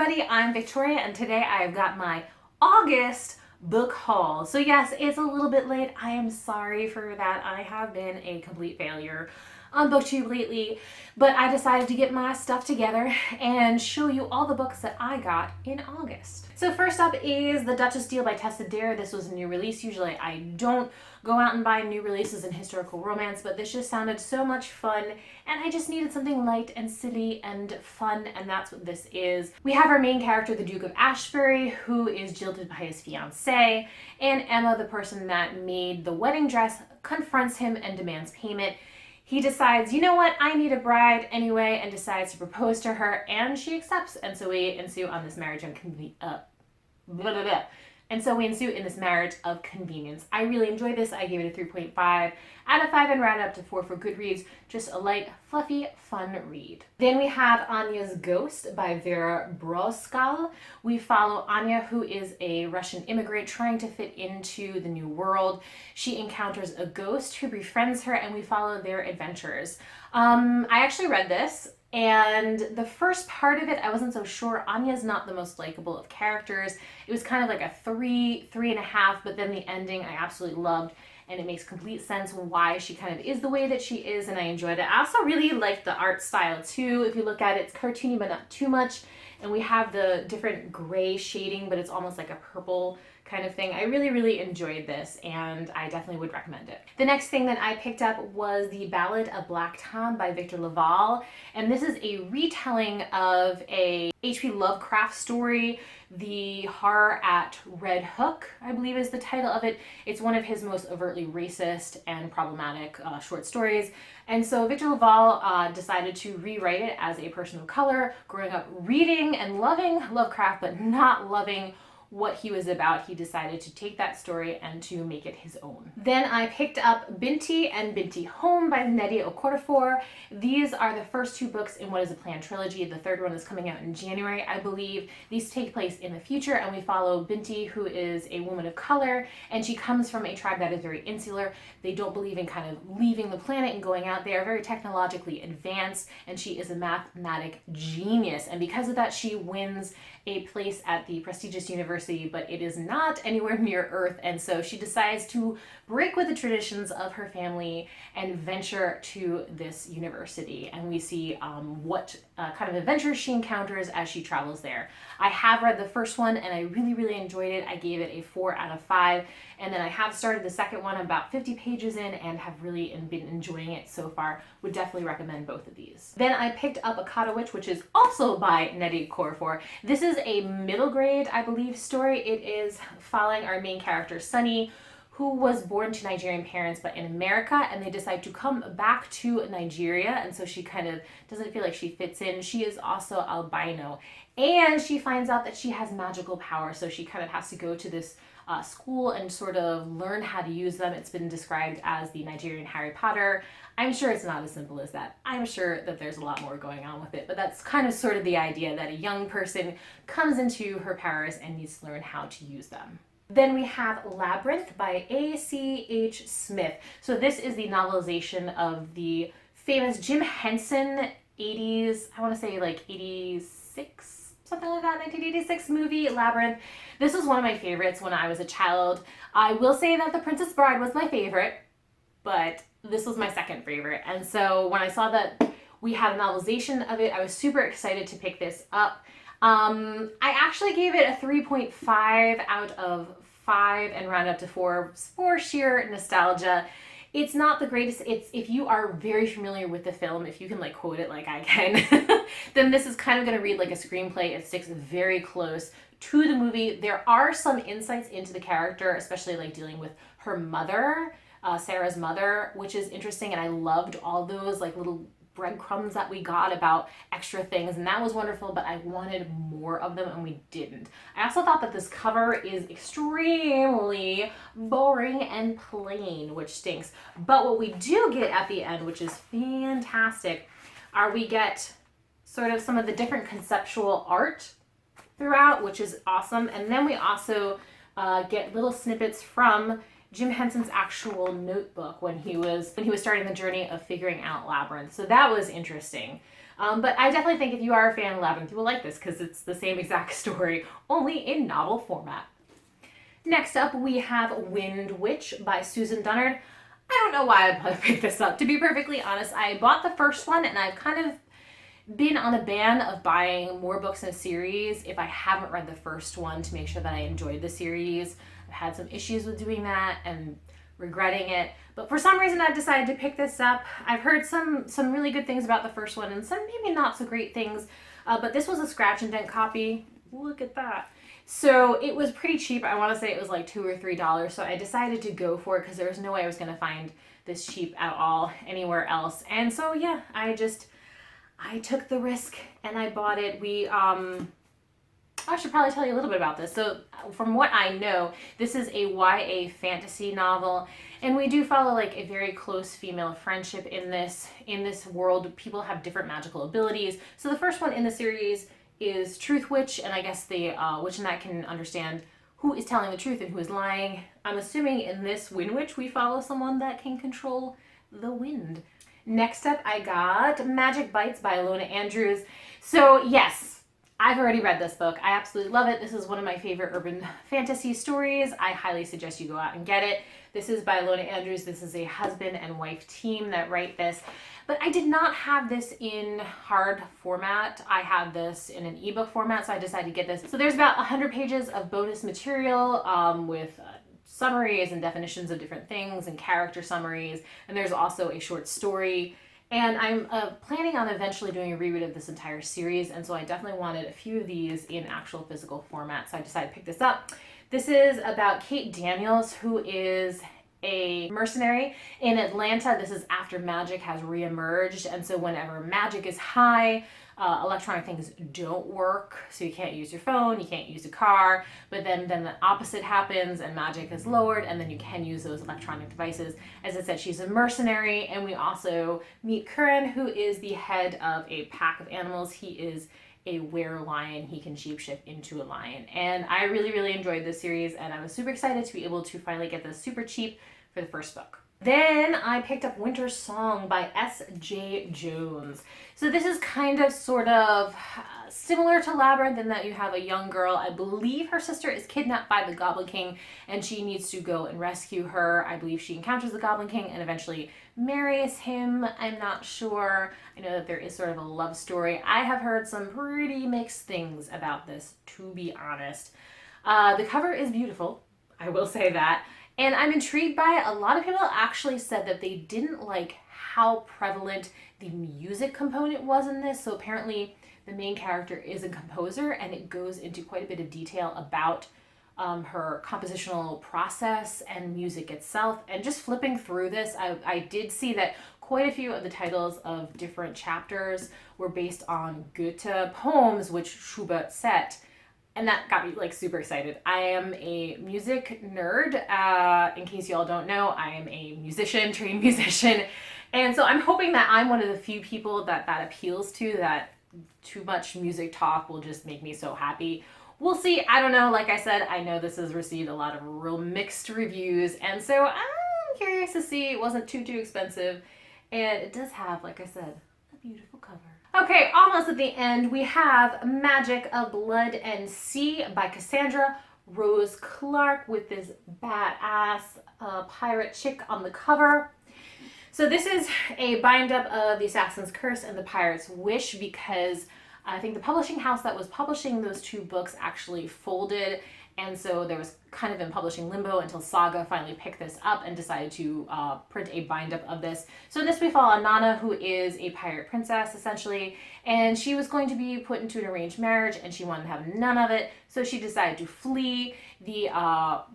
everybody, I'm Victoria and today I have got my August book haul. So yes, it's a little bit late. I am sorry for that. I have been a complete failure on BookTube lately, but I decided to get my stuff together and show you all the books that I got in August. So first up is The Duchess Deal by Tessa Dare. This was a new release. Usually I don't go out and buy new releases in historical romance, but this just sounded so much fun and I just needed something light and silly and fun, and that's what this is. We have our main character, the Duke of Ashbury, who is jilted by his fiancée, and Emma, the person that made the wedding dress, confronts him and demands payment. He decides, you know what, I need a bride anyway, and decides to propose to her, and she accepts, and so we ensue on this marriage of convenience. I really enjoyed this. I gave it a 3.5 out of 5 and rounded up to 4 for Goodreads. Just a light, fluffy, fun read. Then we have Anyas Ghost by Vera Broskal. We follow Anya, who is a Russian immigrant trying to fit into the new world. She encounters a ghost who befriends her, and we follow their adventures. I actually read this, and the first part of it, I wasn't so sure. Anya's not the most likable of characters. It was kind of like a 3.5, but then the ending I absolutely loved, and it makes complete sense why she kind of is the way that she is, and I enjoyed it. I also really liked the art style too. If you look at it, it's cartoony but not too much, and we have the different gray shading, but it's almost like a purple kind of thing. I really enjoyed this, and I definitely would recommend it. The next thing that I picked up was the Ballad of Black Tom by Victor Laval, and this is a retelling of a H.P. Lovecraft story, The Horror at Red Hook, I believe is the title of it. It's one of his most overtly racist and problematic short stories, and so Victor Laval decided to rewrite it as a person of color, growing up reading and loving Lovecraft, but not loving what he was about. He decided to take that story and to make it his own. Then I picked up Binti and Binti Home by Nnedi Okorafor. These are the first 2 books in what is a planned trilogy. The third one is coming out in January, I believe. These take place in the future, and we follow Binti, who is a woman of color, and she comes from a tribe that is very insular. They don't believe in kind of leaving the planet and going out. They are very technologically advanced, and she is a mathematic genius, and because of that she wins a place at the prestigious university, but it is not anywhere near Earth, and so she decides to break with the traditions of her family and venture to this university, and we see what kind of adventures she encounters as she travels there. I have read the first one and I really enjoyed it. I gave it a 4 out of 5, and then I have started the second one. I'm about 50 pages in and have really been enjoying it so far. Would definitely recommend both of these. Then I picked up a Kata Witch, which is also by Nnedi Okorafor. This is a middle grade, I believe, story. It is following our main character, Sunny, who was born to Nigerian parents but in America, and they decide to come back to Nigeria, and so she kind of doesn't feel like she fits in. She is also albino, and she finds out that she has magical power, so she kind of has to go to this school and sort of learn how to use them. It's been described as the Nigerian Harry Potter. I'm sure it's not as simple as that. I'm sure that there's a lot more going on with it, but that's kind of sort of the idea, that a young person comes into her powers and needs to learn how to use them. Then we have Labyrinth by A.C.H. Smith. So this is the novelization of the famous Jim Henson 80s, I want to say like 86, something like that, 1986 movie, Labyrinth. This was one of my favorites when I was a child. I will say that The Princess Bride was my favorite, but this was my second favorite. And so when I saw that we had a novelization of it, I was super excited to pick this up. I actually gave it a 3.5 out of 5 and rounded up to 4 for sheer nostalgia. It's not the greatest. It's, if you are very familiar with the film, if you can like quote it like I can, then this is kind of going to read like a screenplay. It sticks very close to the movie. There are some insights into the character, especially like dealing with her mother, Sarah's mother, which is interesting, and I loved all those like little breadcrumbs that we got about extra things, and that was wonderful, but I wanted more of them and we didn't. I also thought that this cover is extremely boring and plain, which stinks, but what we do get at the end, which is fantastic, are we get sort of some of the different conceptual art throughout, which is awesome, and then we also get little snippets from Jim Henson's actual notebook when he was starting the journey of figuring out Labyrinth. So that was interesting. But I definitely think if you are a fan of Labyrinth, you will like this because it's the same exact story, only in novel format. Next up, we have Wind Witch by Susan Dunnard. I don't know why I picked this up. To be perfectly honest, I bought the first one and I've kind of been on a ban of buying more books in a series if I haven't read the first one to make sure that I enjoyed the series. I've had some issues with doing that and regretting it, but for some reason I've decided to pick this up. I've heard some really good things about the first one and some maybe not so great things, but this was a scratch and dent copy. Look at that. So it was pretty cheap. I want to say it was like $2 or $3, so I decided to go for it because there was no way I was going to find this cheap at all anywhere else. And so yeah, I took the risk and I bought it. I should probably tell you a little bit about this. So from what I know, this is a YA fantasy novel, and we do follow like a very close female friendship in this world. People have different magical abilities. So the first one in the series is Truth Witch, and I guess the witch in that can understand who is telling the truth and who is lying. I'm assuming in this Wind Witch we follow someone that can control the wind. Next up, I got Magic Bites by Ilona Andrews. So yes, I've already read this book. I absolutely love it. This is one of my favorite urban fantasy stories. I highly suggest you go out and get it. This is by Ilona Andrews. This is a husband and wife team that write this. But I did not have this in hard format. I had this in an ebook format, so I decided to get this. So there's about 100 pages of bonus material with summaries and definitions of different things and character summaries. And there's also a short story. And I'm planning on eventually doing a reread of this entire series, and so I definitely wanted a few of these in actual physical format, so I decided to pick this up. This is about Kate Daniels, who is a mercenary in Atlanta. This is after magic has reemerged, and so whenever magic is high, electronic things don't work, so you can't use your phone, you can't use a car, but then the opposite happens and magic is lowered and then you can use those electronic devices. As I said, she's a mercenary, and we also meet Curran, who is the head of a pack of animals. He is a were-lion. He can shapeshift into a lion, and I really enjoyed this series, and I was super excited to be able to finally get this super cheap for the first book. Then I picked up Winter Song by S.J. Jones. So this is kind of sort of similar to Labyrinth in that you have a young girl. I believe her sister is kidnapped by the Goblin King and she needs to go and rescue her. I believe she encounters the Goblin King and eventually marries him. I'm not sure. I know that there is sort of a love story. I have heard some pretty mixed things about this, to be honest. The cover is beautiful, I will say that. And I'm intrigued by it. A lot of people actually said that they didn't like how prevalent the music component was in this. So apparently the main character is a composer, and it goes into quite a bit of detail about her compositional process and music itself. And just flipping through this, I did see that quite a few of the titles of different chapters were based on Goethe poems, which Schubert set. And that got me like super excited. I am a music nerd. In case you all don't know, I am a musician, trained musician. And so I'm hoping that I'm one of the few people that appeals to, that too much music talk will just make me so happy. We'll see. I don't know. Like I said, I know this has received a lot of real mixed reviews. And so I'm curious to see. It wasn't too expensive. And it does have, like I said, a beautiful cover. Okay, almost at the end, we have Magic of Blood and Sea by Cassandra Rose Clark with this badass pirate chick on the cover. So this is a bind-up of The Assassin's Curse and The Pirate's Wish, because I think the publishing house that was publishing those two books actually folded, and so there was kind of in publishing limbo until Saga finally picked this up and decided to print a bind-up of this. So in this we follow Nana, who is a pirate princess, essentially, and she was going to be put into an arranged marriage, and she wanted to have none of it, so she decided to flee. The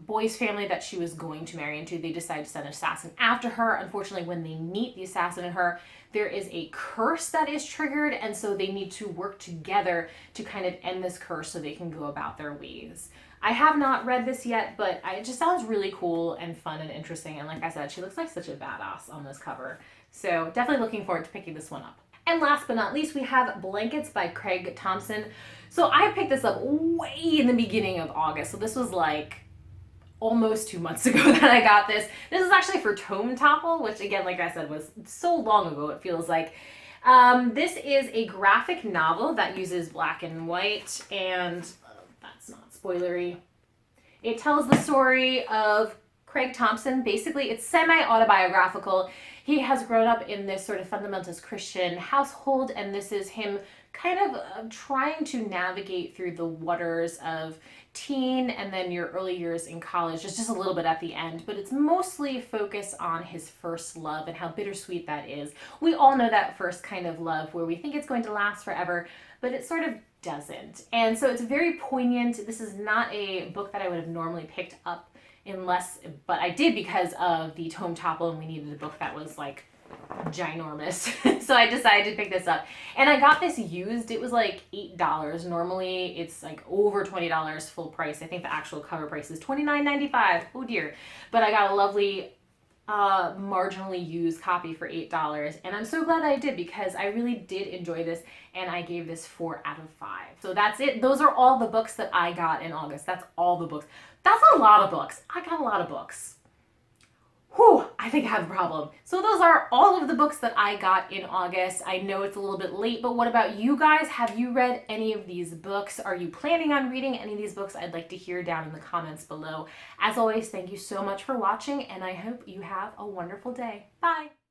boy's family that she was going to marry into, they decided to send an assassin after her. Unfortunately, when they meet the assassin and her, there is a curse that is triggered, and so they need to work together to kind of end this curse so they can go about their ways. I have not read this yet, but it just sounds really cool and fun and interesting. And like I said, she looks like such a badass on this cover. So definitely looking forward to picking this one up. And last but not least, we have Blankets by Craig Thompson. So I picked this up way in the beginning of August. So this was like almost 2 months ago that I got this. This is actually for Tome Topple, which again, like I said, was so long ago, it feels like. This is a graphic novel that uses black and white, and that's not spoilery. It tells the story of Craig Thompson. Basically, it's semi-autobiographical. He has grown up in this sort of fundamentalist Christian household, and this is him kind of trying to navigate through the waters of teen and then your early years in college, just a little bit at the end, but it's mostly focused on his first love and how bittersweet that is. We all know that first kind of love where we think it's going to last forever, but it sort of doesn't. And so it's very poignant. This is not a book that I would have normally picked up but I did because of the tome topple, and we needed a book that was like ginormous. So I decided to pick this up, and I got this used. It was like $8. Normally it's like over $20 full price. I think the actual cover price is $29.95. Oh dear. But I got a lovely marginally used copy for $8, and I'm so glad that I did because I really did enjoy this, and I gave this 4 out of 5. So that's it. Those are all the books that I got in August. That's all the books. That's a lot of books. I got a lot of books. Whew, I think I have a problem. So those are all of the books that I got in August. I know it's a little bit late, but what about you guys? Have you read any of these books? Are you planning on reading any of these books? I'd like to hear down in the comments below. As always, thank you so much for watching, and I hope you have a wonderful day. Bye.